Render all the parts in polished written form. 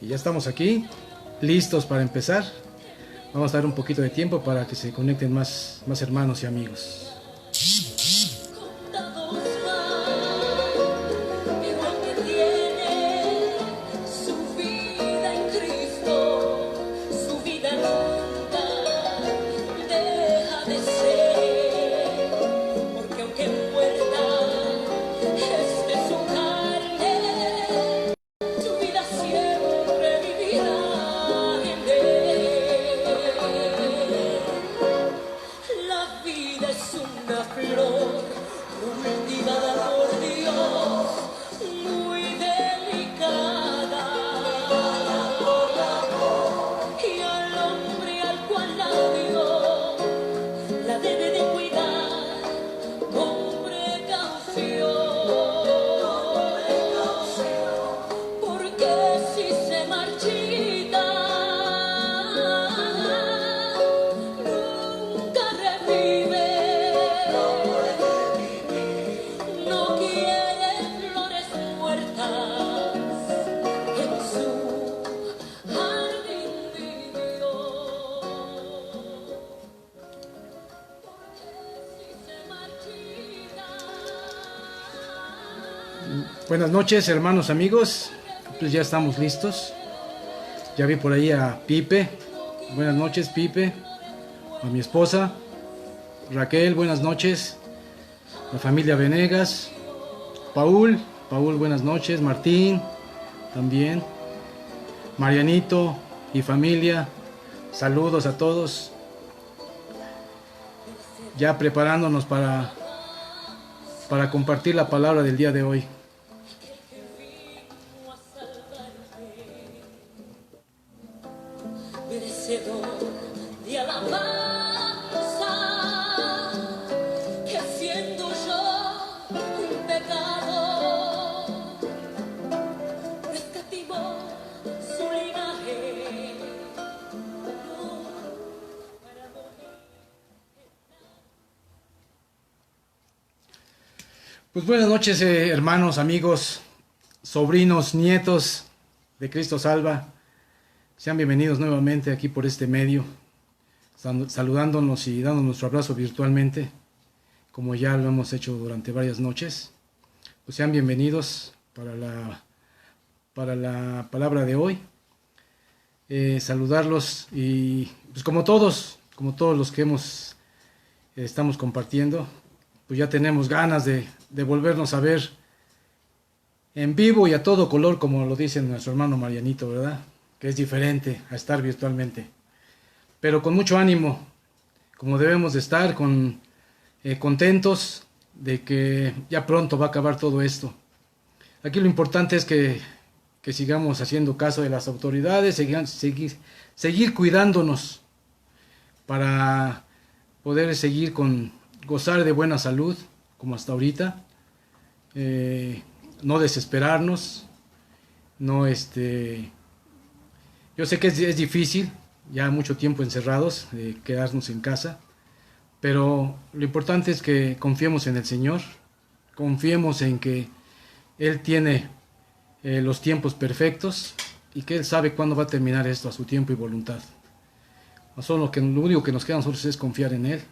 Y ya estamos aquí, listos para empezar. Vamos a dar un poquito de tiempo para que se conecten más hermanos y amigos. Buenas noches, hermanos, amigos. Pues ya estamos listos. Ya vi por ahí a Pipe. Buenas noches, Pipe. A mi esposa Raquel, buenas noches. La familia Venegas. Paul, buenas noches. Martín, también. Marianito y familia, saludos a todos. Ya preparándonos para compartir la palabra del día de hoy. Pues buenas noches, hermanos, amigos, sobrinos, nietos de Cristo Salva. Sean bienvenidos nuevamente aquí por este medio, saludándonos y dando nuestro abrazo virtualmente, como ya lo hemos hecho durante varias noches. Pues sean bienvenidos para la palabra de hoy. Saludarlos y pues como todos los que estamos compartiendo, pues ya tenemos ganas de volvernos a ver en vivo y a todo color, como lo dice nuestro hermano Marianito, ¿verdad? Que es diferente a estar virtualmente, pero con mucho ánimo, como debemos de estar, contentos de que ya pronto va a acabar todo esto. Aquí lo importante es que sigamos haciendo caso de las autoridades, seguir cuidándonos para poder seguir gozar de buena salud, como hasta ahorita, no desesperarnos, yo sé que es difícil, ya mucho tiempo encerrados, quedarnos en casa, pero lo importante es que confiemos en el Señor, confiemos en que Él tiene los tiempos perfectos y que Él sabe cuándo va a terminar esto a su tiempo y voluntad. Lo único que nos queda a nosotros es confiar en Él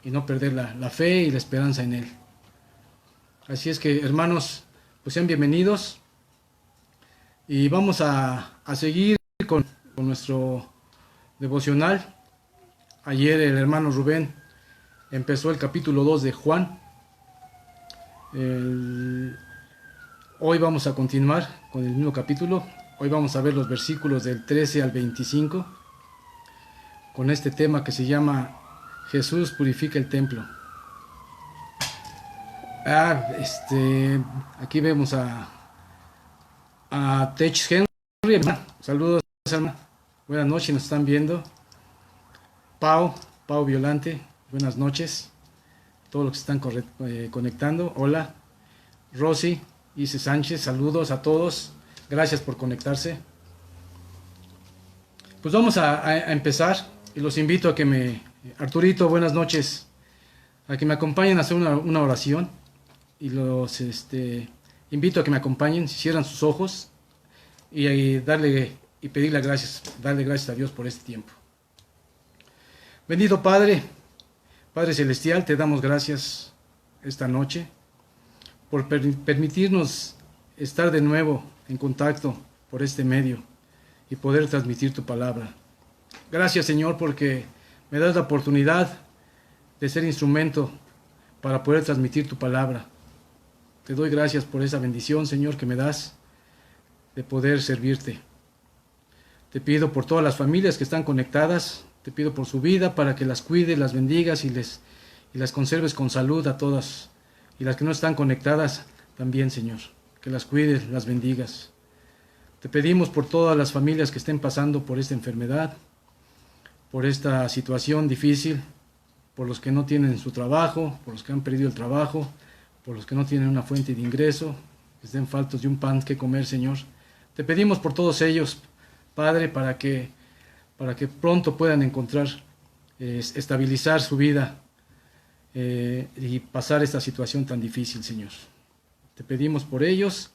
y no perder la fe y la esperanza en Él. Así es que, hermanos, pues sean bienvenidos y vamos a seguir con nuestro devocional. Ayer el hermano Rubén empezó el capítulo 2 de Juan. Hoy vamos a continuar con el mismo capítulo. Hoy vamos a ver los versículos del 13 al 25 con este tema que se llama Jesús purifica el templo. Aquí vemos a Tech Henry. Saludos, hermano. Buenas noches, nos están viendo. Pau Violante, buenas noches. Todos los que están conectando, hola. Rosy, Ise Sánchez, saludos a todos. Gracias por conectarse. Pues vamos a empezar y los invito a que Arturito, buenas noches. A que me acompañen a hacer una oración y los invito a que me acompañen, cierran sus ojos y darle y pedirle gracias, darle gracias a Dios por este tiempo. Bendito Padre, Padre Celestial, te damos gracias esta noche por permitirnos estar de nuevo en contacto por este medio y poder transmitir tu palabra. Gracias, Señor, porque me das la oportunidad de ser instrumento para poder transmitir tu palabra. Te doy gracias por esa bendición, Señor, que me das de poder servirte. Te pido por todas las familias que están conectadas, te pido por su vida para que las cuides, las bendigas y las conserves con salud a todas. Y las que no están conectadas también, Señor, que las cuides, las bendigas. Te pedimos por todas las familias que estén pasando por esta enfermedad, por esta situación difícil, por los que no tienen su trabajo, por los que han perdido el trabajo, por los que no tienen una fuente de ingreso, que estén faltos de un pan que comer, Señor. Te pedimos por todos ellos, Padre, para que pronto puedan encontrar, estabilizar su vida y pasar esta situación tan difícil, Señor. Te pedimos por ellos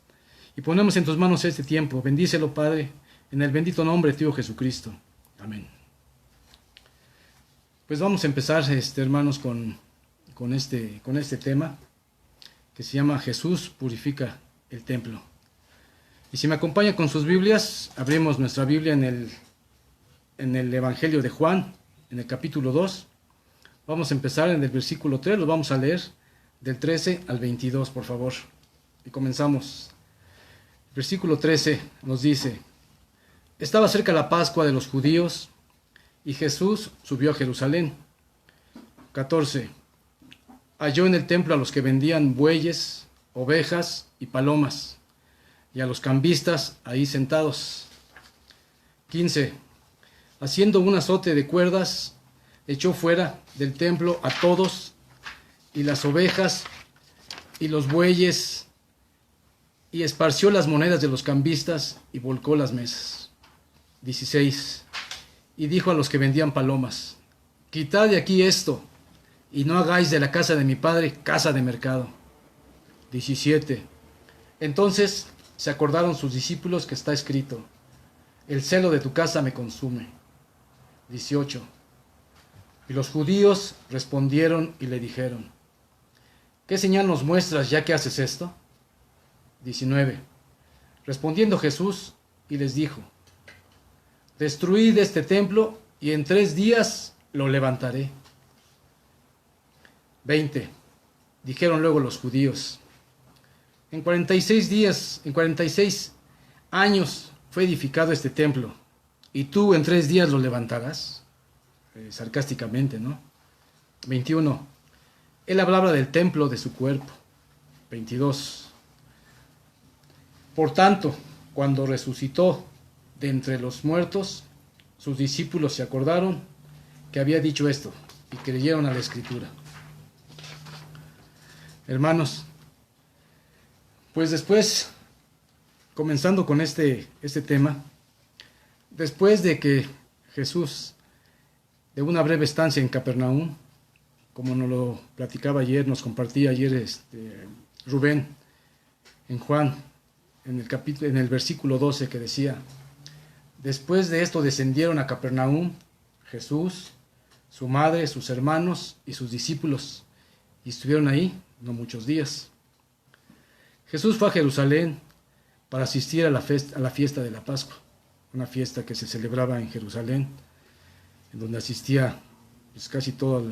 y ponemos en tus manos este tiempo. Bendícelo, Padre, en el bendito nombre de tu Hijo Jesucristo. Amén. Pues vamos a empezar, hermanos, con este tema que se llama Jesús purifica el templo. Y si me acompaña con sus Biblias, abrimos nuestra Biblia en el Evangelio de Juan, en el capítulo 2. Vamos a empezar en el versículo 3, lo vamos a leer del 13 al 22, por favor. Y comenzamos. Versículo 13 nos dice: Estaba cerca la Pascua de los judíos, y Jesús subió a Jerusalén. 14. Halló en el templo a los que vendían bueyes, ovejas y palomas, y a los cambistas ahí sentados. 15. Haciendo un azote de cuerdas, echó fuera del templo a todos, y las ovejas y los bueyes, y esparció las monedas de los cambistas, y volcó las mesas. 16. Y dijo a los que vendían palomas: Quitad de aquí esto, y no hagáis de la casa de mi padre casa de mercado. 17. Entonces se acordaron sus discípulos que está escrito: El celo de tu casa me consume. 18. Y los judíos respondieron y le dijeron: ¿Qué señal nos muestras ya que haces esto? 19. Respondiendo Jesús y les dijo: Destruid este templo y en 3 días lo levantaré. 20. Dijeron luego los judíos: En 46 años fue edificado este templo, y tú en 3 días lo levantarás. Sarcásticamente, ¿no? 21. Él hablaba del templo de su cuerpo. 22. Por tanto, cuando resucitó de entre los muertos, sus discípulos se acordaron que había dicho esto y creyeron a la Escritura. Hermanos, pues después, comenzando con este tema, después de que Jesús, de una breve estancia en Capernaum, como nos lo platicaba ayer, nos compartía ayer Rubén en Juan, en el versículo 12, que decía: Después de esto descendieron a Capernaum Jesús, su madre, sus hermanos y sus discípulos, y estuvieron ahí no muchos días. Jesús fue a Jerusalén para asistir a la fiesta de la Pascua, una fiesta que se celebraba en Jerusalén, en donde asistía pues, casi todo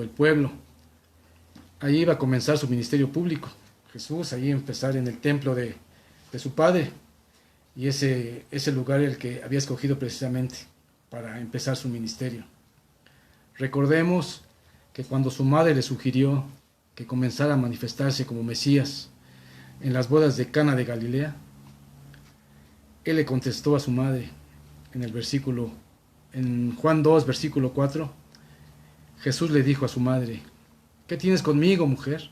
el pueblo. Ahí iba a comenzar su ministerio público. Jesús, ahí empezar en el templo de su padre, y ese lugar el que había escogido precisamente para empezar su ministerio. Recordemos que cuando su madre le sugirió que comenzara a manifestarse como Mesías en las bodas de Cana de Galilea, él le contestó a su madre en Juan 2, versículo 4, Jesús le dijo a su madre: ¿Qué tienes conmigo, mujer?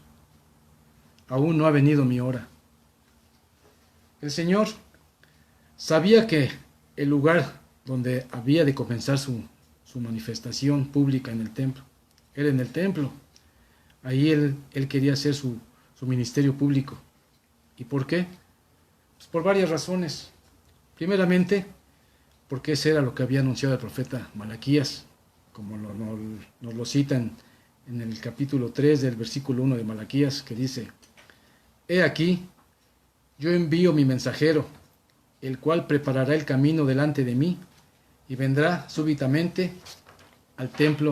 Aún no ha venido mi hora. El Señor sabía que el lugar donde había de comenzar su manifestación pública en el templo, era en el templo. Ahí él quería hacer su ministerio público. ¿Y por qué? Pues por varias razones. Primeramente, porque ese era lo que había anunciado el profeta Malaquías, como nos lo citan en el capítulo 3 del versículo 1 de Malaquías, que dice: He aquí, yo envío mi mensajero, el cual preparará el camino delante de mí, y vendrá súbitamente al templo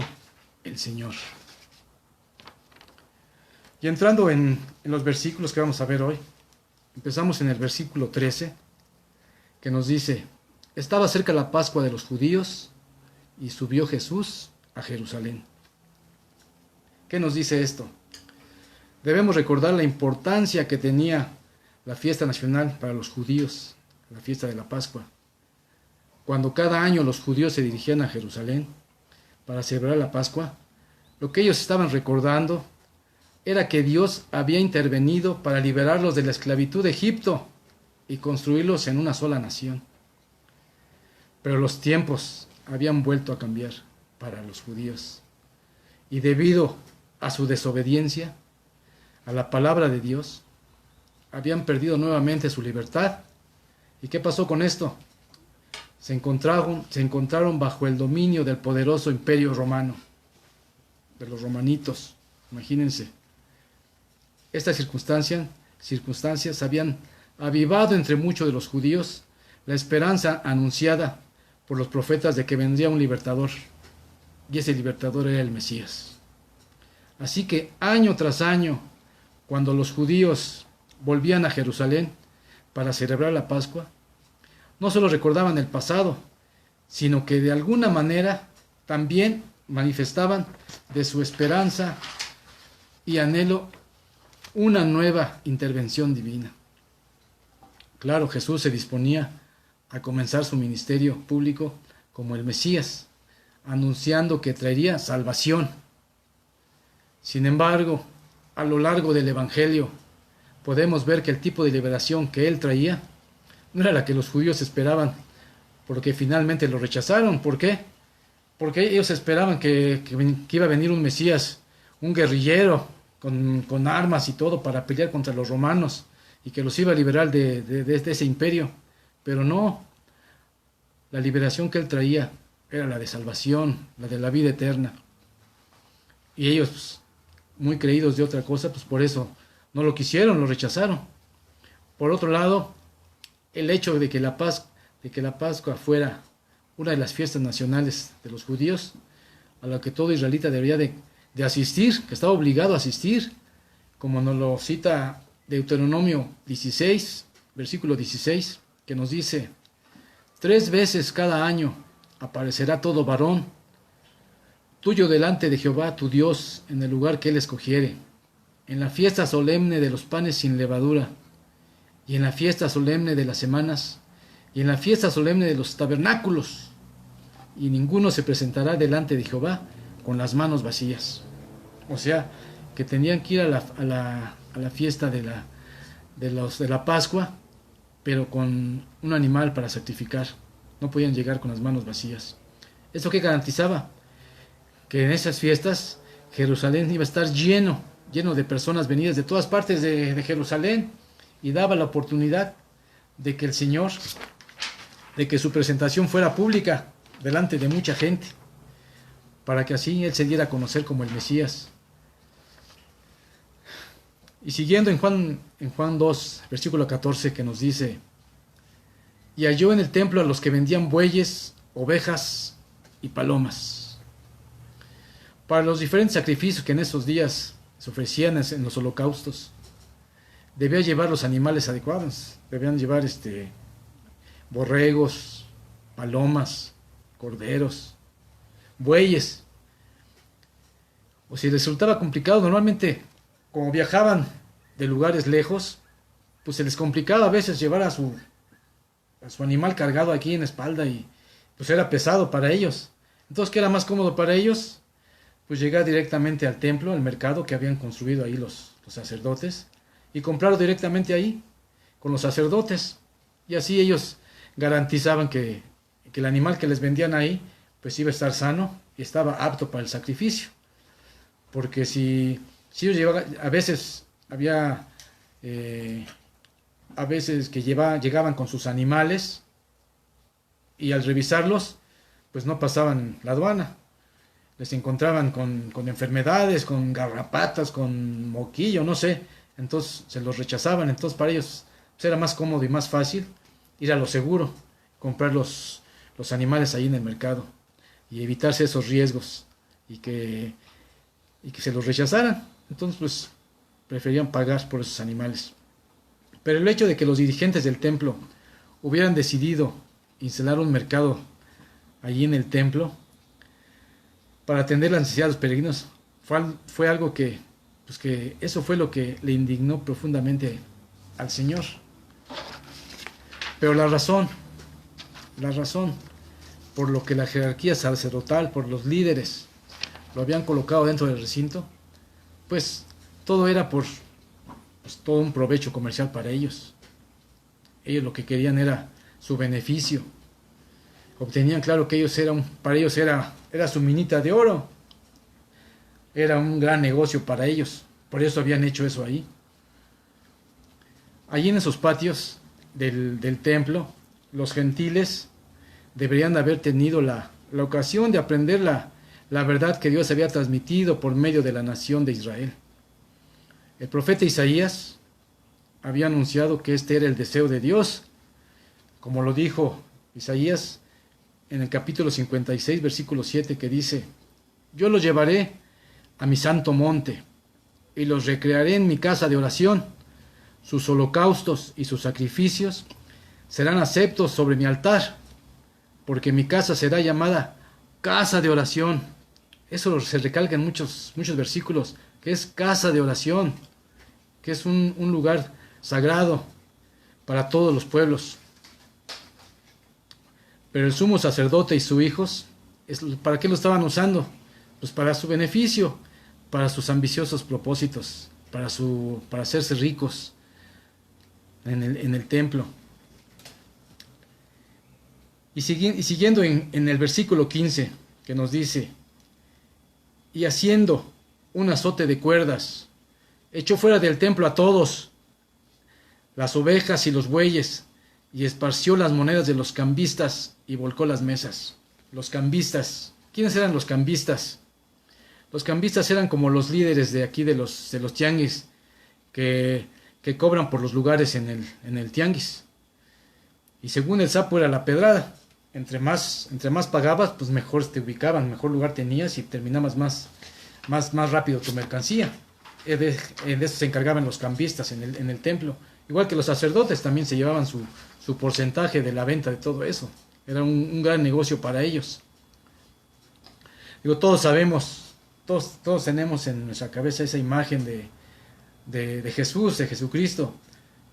el Señor. Y entrando en los versículos que vamos a ver hoy, empezamos en el versículo 13, que nos dice: Estaba cerca la Pascua de los judíos, y subió Jesús a Jerusalén. ¿Qué nos dice esto? Debemos recordar la importancia que tenía la fiesta nacional para los judíos, la fiesta de la Pascua. Cuando cada año los judíos se dirigían a Jerusalén para celebrar la Pascua, lo que ellos estaban recordando era que Dios había intervenido para liberarlos de la esclavitud de Egipto y construirlos en una sola nación. Pero los tiempos habían vuelto a cambiar para los judíos, y debido a su desobediencia a la palabra de Dios, habían perdido nuevamente su libertad. ¿Y qué pasó con esto? Se encontraron bajo el dominio del poderoso imperio romano, de los romanitos. Imagínense. Estas circunstancias habían avivado entre muchos de los judíos la esperanza anunciada por los profetas de que vendría un libertador, y ese libertador era el Mesías. Así que año tras año, cuando los judíos volvían a Jerusalén para celebrar la Pascua, no solo recordaban el pasado, sino que de alguna manera también manifestaban de su esperanza y anhelo una nueva intervención divina. Claro, Jesús se disponía a comenzar su ministerio público como el Mesías, anunciando que traería salvación. Sin embargo, a lo largo del Evangelio podemos ver que el tipo de liberación que él traía no era la que los judíos esperaban, porque finalmente lo rechazaron. ¿Por qué? Porque ellos esperaban que iba a venir un Mesías, un guerrillero, con armas y todo para pelear contra los romanos, y que los iba a liberar de ese imperio. Pero no, la liberación que él traía era la de salvación, la de la vida eterna. Y ellos, muy creídos de otra cosa, pues por eso no lo quisieron, lo rechazaron. Por otro lado, el hecho de que la Pascua fuera una de las fiestas nacionales de los judíos, a la que todo israelita debería de asistir, que estaba obligado a asistir, como nos lo cita Deuteronomio 16, versículo 16, que nos dice: 3 veces cada año aparecerá todo varón tuyo delante de Jehová tu Dios en el lugar que él escogiere, en la fiesta solemne de los panes sin levadura, y en la fiesta solemne de las semanas, y en la fiesta solemne de los tabernáculos, y ninguno se presentará delante de Jehová con las manos vacías. O sea, que tenían que ir a la fiesta de la Pascua, pero con un animal para sacrificar. No podían llegar con las manos vacías. ¿Esto qué garantizaba? Que en esas fiestas Jerusalén iba a estar lleno de personas venidas de todas partes de Jerusalén, y daba la oportunidad de que el Señor, de que su presentación fuera pública delante de mucha gente, para que así él se diera a conocer como el Mesías. Y siguiendo en Juan 2, versículo 14, que nos dice: y halló en el templo a los que vendían bueyes, ovejas y palomas. Para los diferentes sacrificios que en esos días se ofrecían en los holocaustos, debía llevar los animales adecuados. Debían llevar borregos, palomas, corderos, bueyes. O si les resultaba complicado, normalmente, como viajaban de lugares lejos, pues se les complicaba a veces llevar a su animal cargado aquí en la espalda, y pues era pesado para ellos. Entonces, ¿qué era más cómodo para ellos? Pues llegar directamente al templo, al mercado que habían construido ahí los sacerdotes, y comprarlo directamente ahí con los sacerdotes. Y así ellos garantizaban que el animal que les vendían ahí pues iba a estar sano y estaba apto para el sacrificio. Porque si ellos llevaban, a veces que llegaban con sus animales y al revisarlos, pues no pasaban la aduana. Les encontraban con enfermedades, con garrapatas, con moquillo, no sé. Entonces se los rechazaban. Entonces para ellos pues, era más cómodo y más fácil ir a lo seguro, comprar los animales ahí en el mercado y evitarse esos riesgos y que se los rechazaran. Entonces pues preferían pagar por esos animales. Pero el hecho de que los dirigentes del templo hubieran decidido instalar un mercado allí en el templo para atender las necesidades de los peregrinos fue algo pues que eso fue lo que le indignó profundamente al Señor. Pero la razón por lo que la jerarquía sacerdotal, por los líderes, lo habían colocado dentro del recinto, pues todo era por pues, todo un provecho comercial para ellos. Ellos lo que querían era su beneficio. Obtenían claro que para ellos era su minita de oro. Era un gran negocio para ellos. Por eso habían hecho eso ahí. Allí en esos patios del templo, los gentiles deberían haber tenido la ocasión de aprender la verdad que Dios había transmitido por medio de la nación de Israel. El profeta Isaías había anunciado que este era el deseo de Dios, como lo dijo Isaías en el capítulo 56, versículo 7, que dice: yo los llevaré a mi santo monte y los recrearé en mi casa de oración. Sus holocaustos y sus sacrificios serán aceptos sobre mi altar, porque mi casa será llamada casa de oración. Eso se recalca en muchos versículos, que es casa de oración, que es un lugar sagrado para todos los pueblos. Pero el sumo sacerdote y sus hijos, ¿para qué lo estaban usando? Pues para su beneficio, para sus ambiciosos propósitos, para hacerse ricos en el templo. Y siguiendo en el versículo 15, que nos dice: y haciendo un azote de cuerdas, echó fuera del templo a todos, las ovejas y los bueyes, y esparció las monedas de los cambistas y volcó las mesas. Los cambistas. ¿Quiénes eran los cambistas? Los cambistas eran como los líderes de aquí de los tianguis que cobran por los lugares en el tianguis. Y según el sapo era la pedrada. Entre más pagabas, pues mejor te ubicaban, mejor lugar tenías y terminabas más rápido tu mercancía. De eso se encargaban los cambistas en el templo. Igual que los sacerdotes también se llevaban su porcentaje de la venta de todo eso. Era un gran negocio para ellos. Digo, todos sabemos, todos tenemos en nuestra cabeza esa imagen de Jesús, de Jesucristo,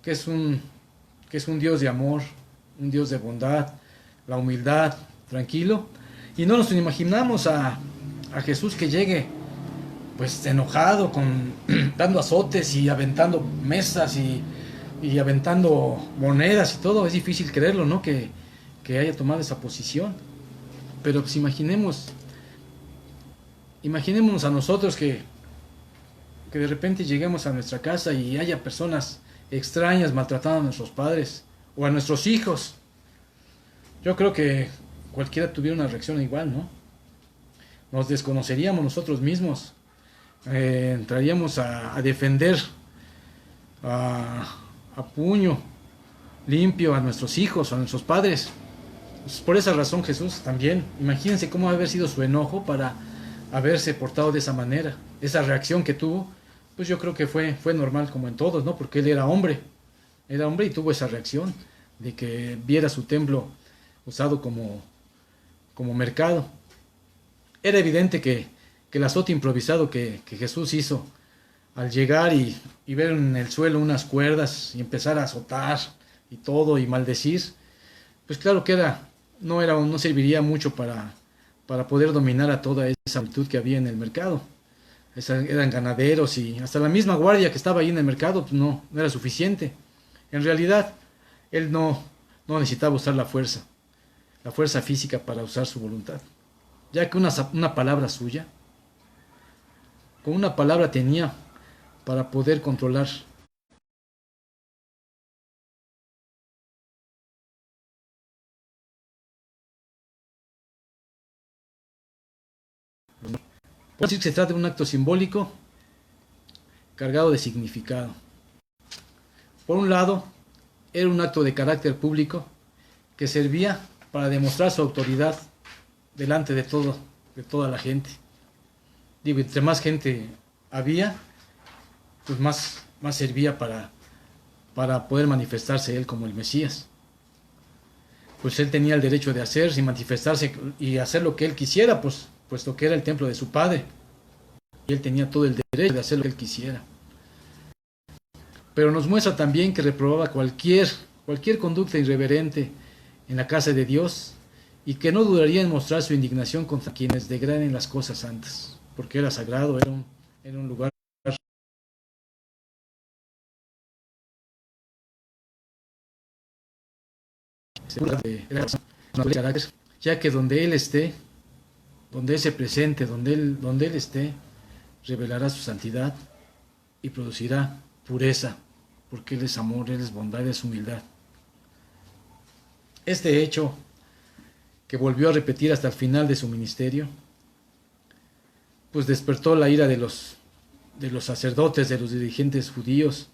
que es un Dios de amor, un Dios de bondad, la humildad, tranquilo. Y no nos imaginamos a Jesús que llegue pues enojado, dando azotes y aventando mesas y aventando monedas y todo. Es difícil creerlo, ¿no? Que haya tomado esa posición. Pero pues imaginémonos a nosotros que de repente lleguemos a nuestra casa y haya personas extrañas maltratando a nuestros padres o a nuestros hijos. Yo creo que cualquiera tuviera una reacción igual, ¿no? Nos desconoceríamos nosotros mismos. Entraríamos a defender a puño limpio a nuestros hijos, a nuestros padres. Pues por esa razón Jesús también, imagínense cómo haber sido su enojo para haberse portado de esa manera. Esa reacción que tuvo, pues yo creo que fue normal como en todos, ¿no? Porque él era hombre y tuvo esa reacción de que viera su templo usado como mercado. Era evidente que el azote improvisado que Jesús hizo al llegar y ver en el suelo unas cuerdas y empezar a azotar y todo y maldecir, pues claro que no serviría mucho para poder dominar a toda esa multitud que había en el mercado. Eran ganaderos y hasta la misma guardia que estaba ahí en el mercado pues no era suficiente. En realidad, él no necesitaba usar la fuerza física para usar su voluntad, ya que una palabra suya, con una palabra tenía para poder controlar Puedo decir que se trata de un acto simbólico cargado de significado. Por un lado, era un acto de carácter público que servía para demostrar su autoridad delante de toda la gente. Digo, entre más gente había, pues más servía para poder manifestarse él como el Mesías. Pues él tenía el derecho de hacer y manifestarse y hacer lo que él quisiera, pues, puesto que era el templo de su padre. Y él tenía todo el derecho de hacer lo que él quisiera. Pero nos muestra también que reprobaba cualquier conducta irreverente en la casa de Dios y que no dudaría en mostrar su indignación contra quienes degraden las cosas santas, porque era sagrado, era un lugar de carácter, ya que donde él esté, donde él se presente, donde él esté, revelará su santidad y producirá pureza, porque él es amor, él es bondad, él es humildad. Este hecho, que volvió a repetir hasta el final de su ministerio, pues despertó la ira de los sacerdotes, de los dirigentes judíos,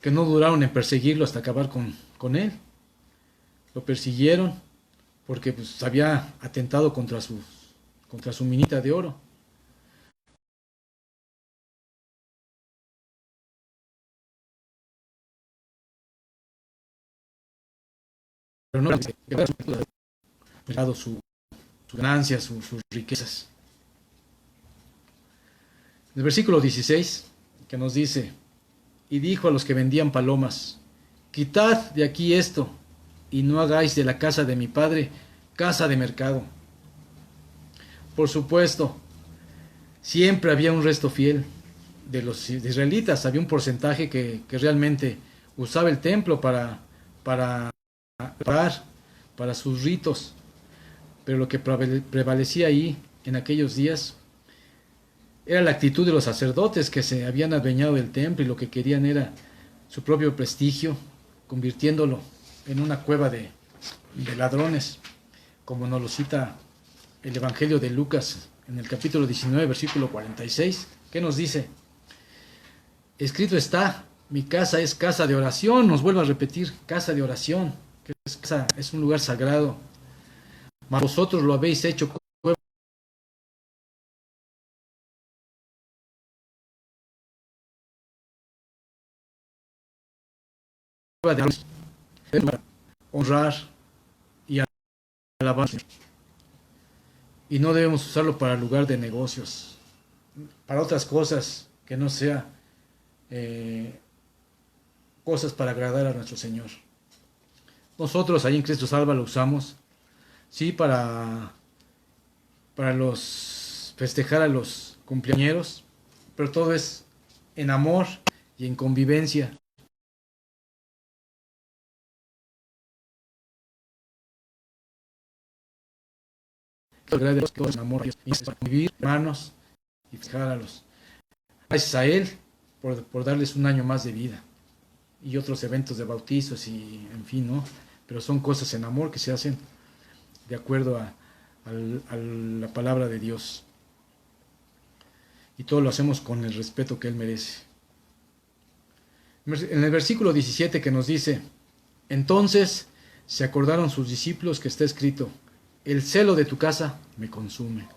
que no duraron en perseguirlo hasta acabar con él. Lo persiguieron porque pues, había atentado contra su minita de oro. Pero no había sus ganancias, sus riquezas. El versículo 16, que nos dice: y dijo a los que vendían palomas: quitad de aquí esto, y no hagáis de la casa de mi padre casa de mercado. Por supuesto, siempre había un resto fiel de los israelitas, había un porcentaje que realmente usaba el templo para sus ritos, pero lo que prevalecía ahí en aquellos días era la actitud de los sacerdotes que se habían adueñado del templo y lo que querían era su propio prestigio, convirtiéndolo en una cueva de ladrones, como nos lo cita el Evangelio de Lucas en el capítulo 19, versículo 46, que nos dice: escrito está, mi casa es casa de oración. Nos vuelve a repetir, casa de oración, que es un lugar sagrado, mas vosotros lo habéis hecho cueva de ladrones. Honrar y alabar, y no debemos usarlo para lugar de negocios, para otras cosas que no sea cosas para agradar a nuestro Señor. Nosotros ahí en Cristo Salva lo usamos, sí, para los festejar a los cumpleañeros, pero todo es en amor y en convivencia. En amor y vivir, hermanos, y festejar a los. Gracias a Él por darles un año más de vida y otros eventos de bautizos y en fin, ¿no? Pero son cosas en amor que se hacen de acuerdo a la palabra de Dios. Y todo lo hacemos con el respeto que Él merece. En el versículo 17 que nos dice: entonces se acordaron sus discípulos que está escrito: el celo de tu casa me consume.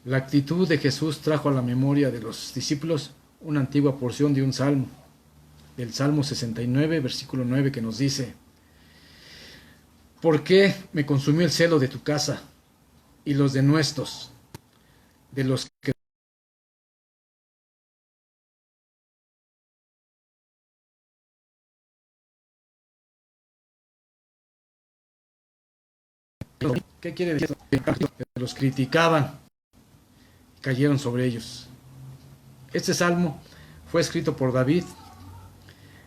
La actitud de Jesús trajo a la memoria de los discípulos una antigua porción de un salmo, del Salmo 69, versículo 9, que nos dice: ¿por qué me consumió el celo de tu casa y los denuestos de los que ¿qué quiere decir? Los criticaban, cayeron sobre ellos. Este salmo fue escrito por David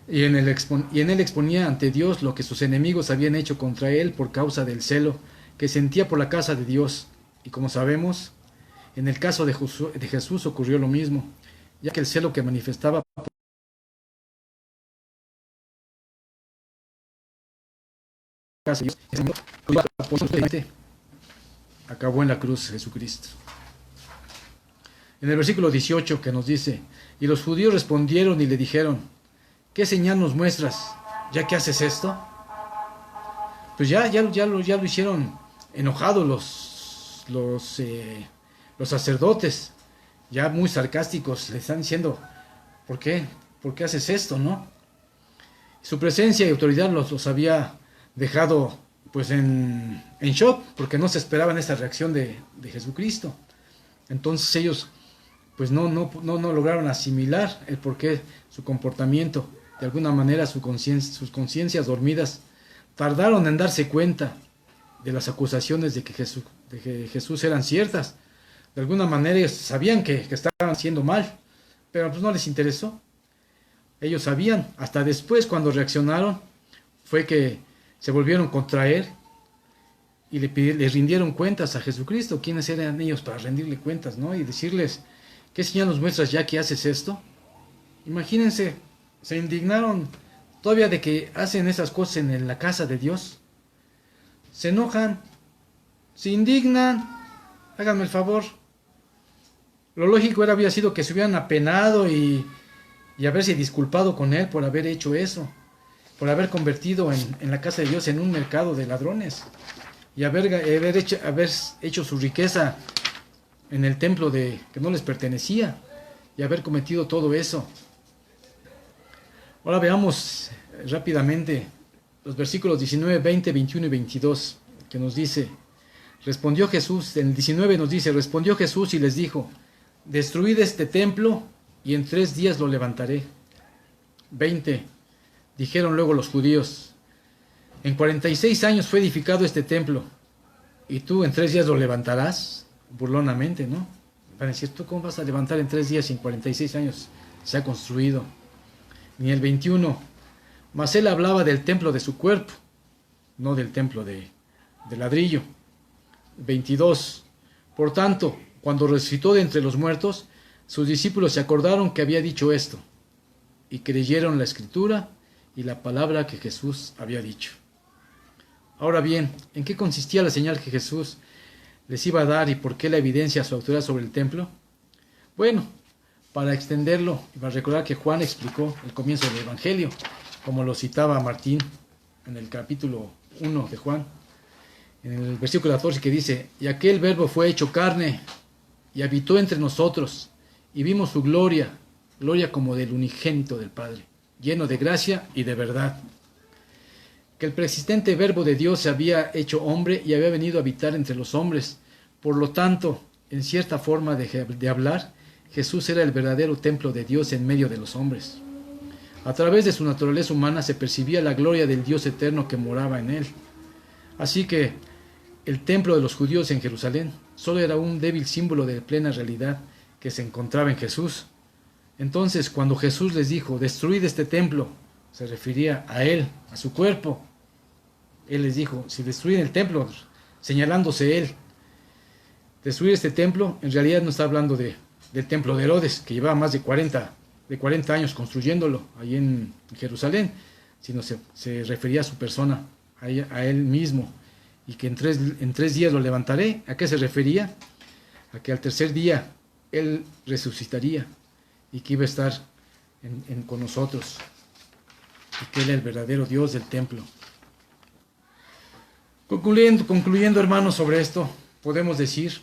y en él exponía ante Dios lo que sus enemigos habían hecho contra él por causa del celo que sentía por la casa de Dios. Y como sabemos, en el caso de Jesús ocurrió lo mismo, ya que el celo que manifestaba por la casa de Dios acabó en la cruz Jesucristo. En el versículo 18 que nos dice, y los judíos respondieron y le dijeron, ¿qué señal nos muestras, ya que haces esto? Pues ya lo hicieron enojado los sacerdotes, ya muy sarcásticos, le están diciendo, ¿por qué? ¿Por qué haces esto, no? Su presencia y autoridad los había dejado pues en shock, porque no se esperaban esa reacción de Jesucristo. Entonces ellos pues no lograron asimilar el porqué, su comportamiento. De alguna manera sus conciencias dormidas tardaron en darse cuenta de las acusaciones de que Jesús eran ciertas. De alguna manera ellos sabían que estaban haciendo mal, pero pues no les interesó. Ellos sabían, hasta después cuando reaccionaron, fue que se volvieron contra él y le rindieron cuentas a Jesucristo. ¿Quiénes eran ellos para rendirle cuentas, no? Y decirles, ¿qué señal nos muestras ya que haces esto? Imagínense, se indignaron todavía de que hacen esas cosas en la casa de Dios. Se enojan, se indignan, háganme el favor. Lo lógico había sido que se hubieran apenado y haberse disculpado con él por haber hecho eso, por haber convertido en la casa de Dios en un mercado de ladrones y haber hecho su riqueza en el templo que no les pertenecía y haber cometido todo eso. Ahora veamos rápidamente los versículos 19, 20, 21 y 22 que nos dice, respondió Jesús, en el 19 nos dice, respondió Jesús y les dijo, destruid este templo y en 3 días lo levantaré. 20. Dijeron luego los judíos, en 46 años fue edificado este templo, y tú en 3 días lo levantarás, burlonamente, ¿no? Van a decir, ¿tú cómo vas a levantar en 3 días y en 46 años se ha construido? Ni el 21, mas él hablaba del templo de su cuerpo, no del templo de ladrillo. 22, por tanto, cuando resucitó de entre los muertos, sus discípulos se acordaron que había dicho esto, y creyeron la escritura y la palabra que Jesús había dicho. Ahora bien, ¿en qué consistía la señal que Jesús les iba a dar y por qué la evidencia su autoridad sobre el templo? Bueno, para extenderlo y para recordar que Juan explicó el comienzo del Evangelio, como lo citaba Martín en el capítulo 1 de Juan, en el versículo 14 que dice, y aquel verbo fue hecho carne y habitó entre nosotros, y vimos su gloria, gloria como del unigénito del Padre, lleno de gracia y de verdad. Que el preexistente verbo de Dios se había hecho hombre y había venido a habitar entre los hombres. Por lo tanto, en cierta forma de hablar, Jesús era el verdadero templo de Dios en medio de los hombres. A través de su naturaleza humana se percibía la gloria del Dios eterno que moraba en él. Así que el templo de los judíos en Jerusalén solo era un débil símbolo de plena realidad que se encontraba en Jesús. Entonces, cuando Jesús les dijo, destruid este templo, se refería a él, a su cuerpo. Él les dijo, si destruyen el templo, señalándose él, destruir este templo, en realidad no está hablando del templo de Herodes, que llevaba más de 40 años construyéndolo ahí en Jerusalén, sino se refería a su persona, a él mismo, y que en tres días lo levantaré. ¿A qué se refería? A que al tercer día él resucitaría y que iba a estar con nosotros, y que él era el verdadero Dios del templo. Concluyendo, hermanos, sobre esto, podemos decir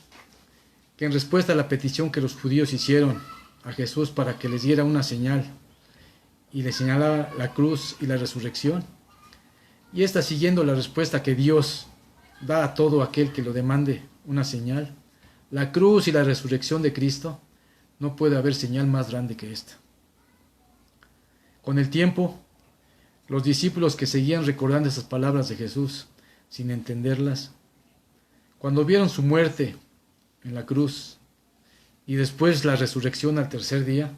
que en respuesta a la petición que los judíos hicieron a Jesús para que les diera una señal, y le señalaba la cruz y la resurrección, y esta siguiendo la respuesta que Dios da a todo aquel que lo demande una señal, la cruz y la resurrección de Cristo, no puede haber señal más grande que esta. Con el tiempo, los discípulos que seguían recordando esas palabras de Jesús sin entenderlas, cuando vieron su muerte en la cruz y después la resurrección al tercer día,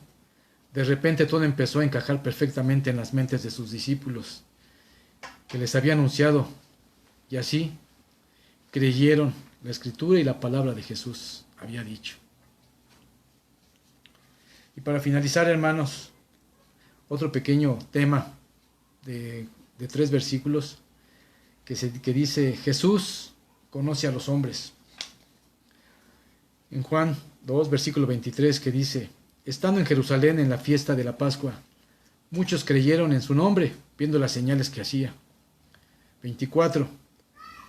de repente todo empezó a encajar perfectamente en las mentes de sus discípulos, que les había anunciado, y así creyeron la escritura y la palabra de Jesús había dicho. Y para finalizar, hermanos, otro pequeño tema de 3 versículos que dice, Jesús conoce a los hombres. en Juan 2, versículo 23, que dice: estando en Jerusalén en la fiesta de la Pascua, muchos creyeron en su nombre, viendo las señales que hacía. 24.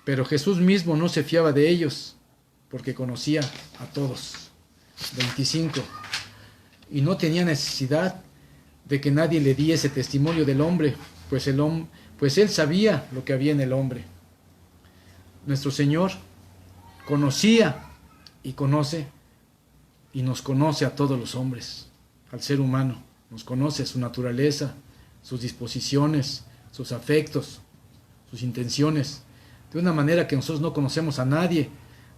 Pero Jesús mismo no se fiaba de ellos, porque conocía a todos. 25. Y no tenía necesidad de que nadie le diese testimonio del hombre, pues él sabía lo que había en el hombre. Nuestro Señor conocía y conoce y nos conoce a todos los hombres, al ser humano. Nos conoce su naturaleza, sus disposiciones, sus afectos, sus intenciones, de una manera que nosotros no conocemos a nadie,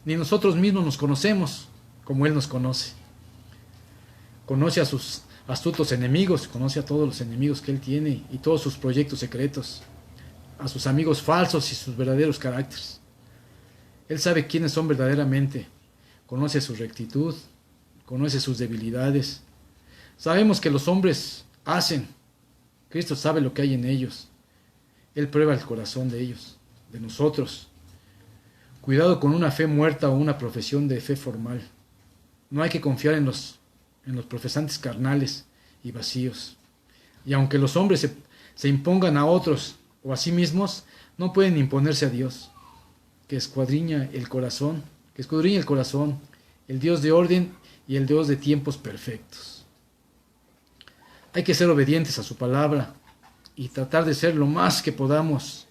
ni nosotros mismos nos conocemos como Él nos conoce. Conoce a sus astutos enemigos, conoce a todos los enemigos que Él tiene y todos sus proyectos secretos, a sus amigos falsos y sus verdaderos caracteres. Él sabe quiénes son verdaderamente, conoce su rectitud, conoce sus debilidades. Sabemos que los hombres hacen, Cristo sabe lo que hay en ellos. Él prueba el corazón de ellos, de nosotros. Cuidado con una fe muerta o una profesión de fe formal. No hay que confiar en los profesantes carnales y vacíos. Y aunque los hombres se impongan a otros o a sí mismos, no pueden imponerse a Dios, que escudriña el corazón, el Dios de orden y el Dios de tiempos perfectos. Hay que ser obedientes a su palabra y tratar de ser lo más que podamos,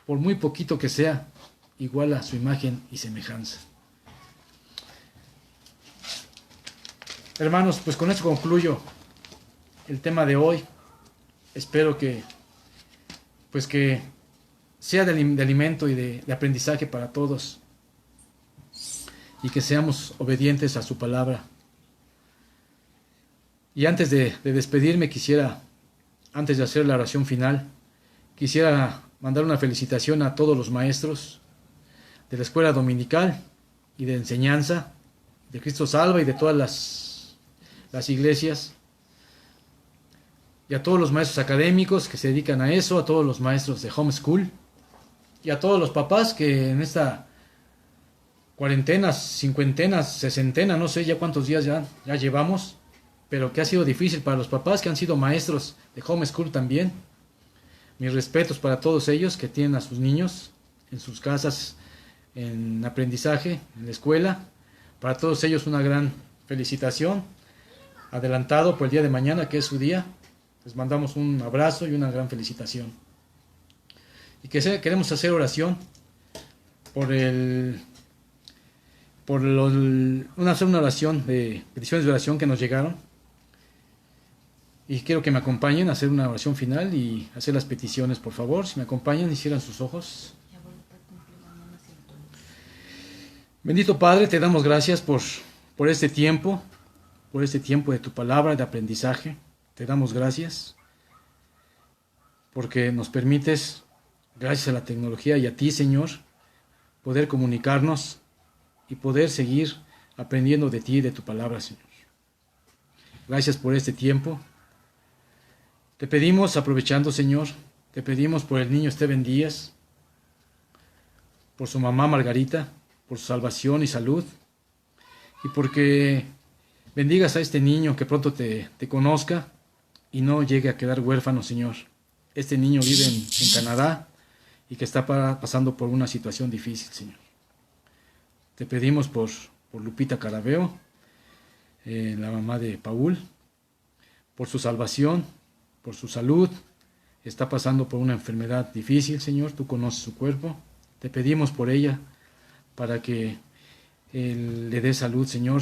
por muy poquito que sea, igual a su imagen y semejanza. Hermanos, pues con esto concluyo el tema de hoy. Espero que sea de alimento y de aprendizaje para todos, y que seamos obedientes a su palabra. Y antes de despedirme, antes de hacer la oración final, quisiera mandar una felicitación a todos los maestros de la escuela dominical y de enseñanza de Cristo Salva y de todas las iglesias, y a todos los maestros académicos que se dedican a eso, a todos los maestros de homeschool, y a todos los papás que en esta cuarentena, cincuentena, sesentena, no sé ya cuántos días ya llevamos, pero que ha sido difícil para los papás que han sido maestros de homeschool también. Mis respetos para todos ellos que tienen a sus niños en sus casas en aprendizaje, en la escuela. Para todos ellos una gran felicitación, adelantado por el día de mañana, que es su día. Les mandamos un abrazo y una gran felicitación. Y queremos hacer oración hacer una oración de peticiones de oración que nos llegaron. Y quiero que me acompañen a hacer una oración final y hacer las peticiones, por favor. Si me acompañan y cierran sus ojos. Bendito Padre, te damos gracias por este tiempo de tu palabra, de aprendizaje. Te damos gracias porque nos permites, gracias a la tecnología y a ti, Señor, poder comunicarnos y poder seguir aprendiendo de ti y de tu palabra, Señor. Gracias por este tiempo. Te pedimos, aprovechando, Señor, te pedimos por el niño Esteban Díaz, por su mamá Margarita, por su salvación y salud, y porque bendigas a este niño que pronto te conozca y no llegue a quedar huérfano, Señor. Este niño vive en Canadá y que está pasando por una situación difícil, Señor. Te pedimos por Lupita Carabeo, la mamá de Paul, por su salvación, por su salud. Está pasando por una enfermedad difícil, Señor. Tú conoces su cuerpo. Te pedimos por ella para que le dé salud, Señor.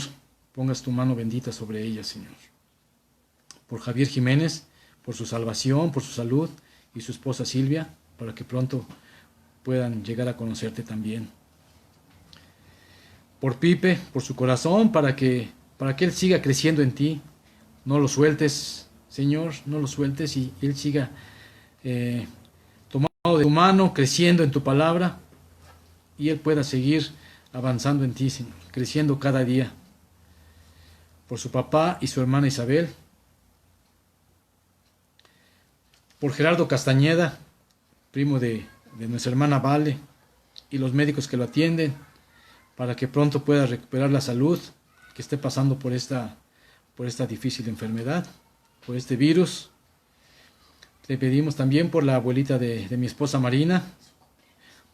Pongas tu mano bendita sobre ella, Señor. Por Javier Jiménez, por su salvación, por su salud, y su esposa Silvia, para que pronto puedan llegar a conocerte también. Por Pipe, por su corazón, para que él siga creciendo en ti. No lo sueltes, Señor, no lo sueltes, y él siga tomado de tu mano, creciendo en tu palabra, y él pueda seguir avanzando en ti, Señor, creciendo cada día. Por su papá y su hermana Isabel. Por Gerardo Castañeda, primo de nuestra hermana Vale, y los médicos que lo atienden. para que pronto pueda recuperar la salud, que esté pasando por esta difícil enfermedad, por este virus. Te pedimos también por la abuelita de mi esposa Marina,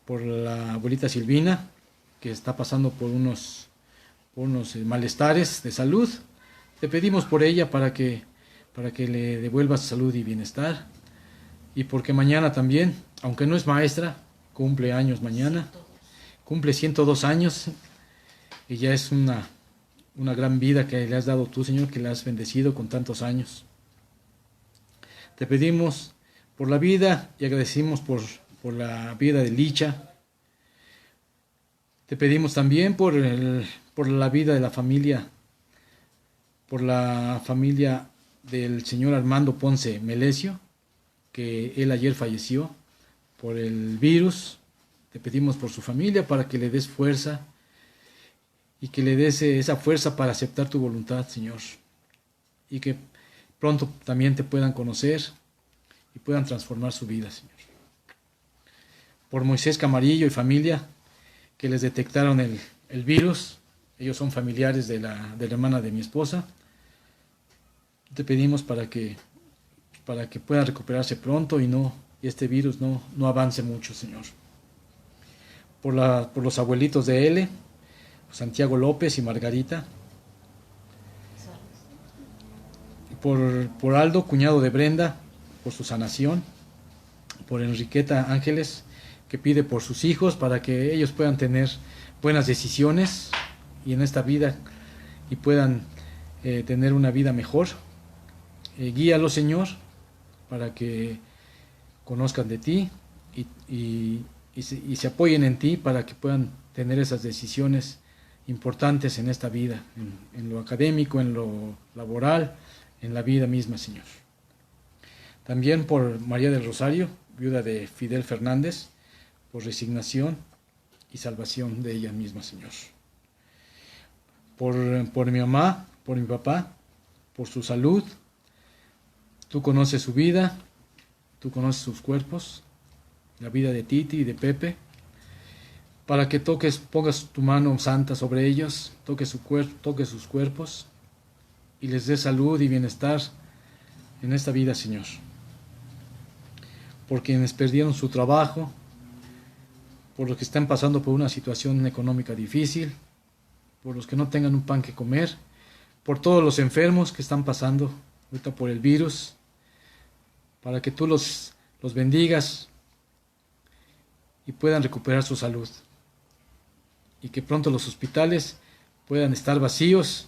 por la abuelita Silvina, que está pasando por unos malestares de salud. Te pedimos por ella para que le devuelvas salud y bienestar. Y porque mañana también, aunque no es maestra, cumple años mañana, cumple 102 años, y ya es una gran vida que le has dado tú, Señor, que le has bendecido con tantos años. Te pedimos por la vida y agradecimos por la vida de Licha. Te pedimos también por la vida de la familia, por la familia del señor Armando Ponce Melesio, que él ayer falleció por el virus. Te pedimos por su familia para que le des fuerza y que le des esa fuerza para aceptar tu voluntad, Señor, y que pronto también te puedan conocer y puedan transformar su vida, Señor. Por Moisés Camarillo y familia, que les detectaron el virus. Ellos son familiares de la hermana de mi esposa. Te pedimos para que puedan recuperarse pronto y este virus no avance mucho, Señor. Por los abuelitos de L, Santiago López y Margarita. Por Aldo, cuñado de Brenda, por su sanación. Por Enriqueta Ángeles, que pide por sus hijos para que ellos puedan tener buenas decisiones y en esta vida y puedan tener una vida mejor. Guíalos, Señor, para que conozcan de ti y se apoyen en ti para que puedan tener esas decisiones importantes en esta vida, en lo académico, en lo laboral, en la vida misma, Señor. También por María del Rosario, viuda de Fidel Fernández, por resignación y salvación de ella misma, Señor. Por mi mamá, por mi papá, por su salud. Tú conoces su vida, tú conoces sus cuerpos, la vida de Titi y de Pepe, para que pongas tu mano santa sobre ellos, toques sus cuerpos y les dé salud y bienestar en esta vida, Señor. Por quienes perdieron su trabajo, por los que están pasando por una situación económica difícil, por los que no tengan un pan que comer, por todos los enfermos que están pasando ahorita por el virus, para que tú los bendigas y puedan recuperar su salud. Y que pronto los hospitales puedan estar vacíos,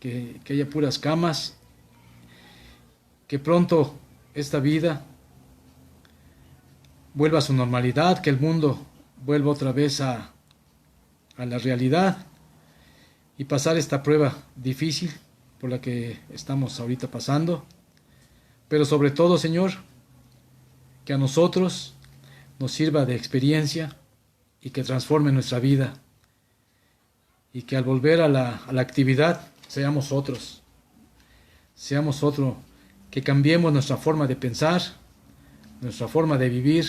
que haya puras camas, que pronto esta vida vuelva a su normalidad, que el mundo vuelva otra vez a la realidad y pasar esta prueba difícil por la que estamos ahorita pasando. Pero sobre todo, Señor, que a nosotros nos sirva de experiencia y que transforme nuestra vida y que al volver a la actividad seamos otros, que cambiemos nuestra forma de pensar, nuestra forma de vivir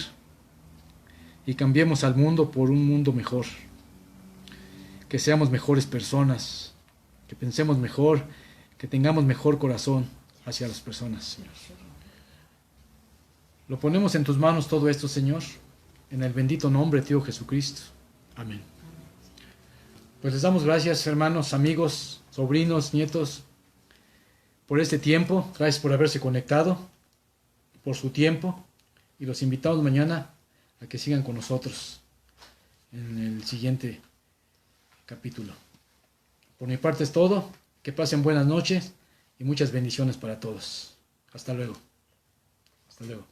y cambiemos al mundo por un mundo mejor, que seamos mejores personas, que pensemos mejor, que tengamos mejor corazón hacia las personas, Señor. Lo ponemos en tus manos todo esto, Señor, en el bendito nombre de Tío Jesucristo. Amén. Pues les damos gracias, hermanos, amigos, sobrinos, nietos, por este tiempo. Gracias por haberse conectado, por su tiempo. Y los invitamos mañana a que sigan con nosotros en el siguiente capítulo. Por mi parte es todo. Que pasen buenas noches y muchas bendiciones para todos. Hasta luego. Hasta luego.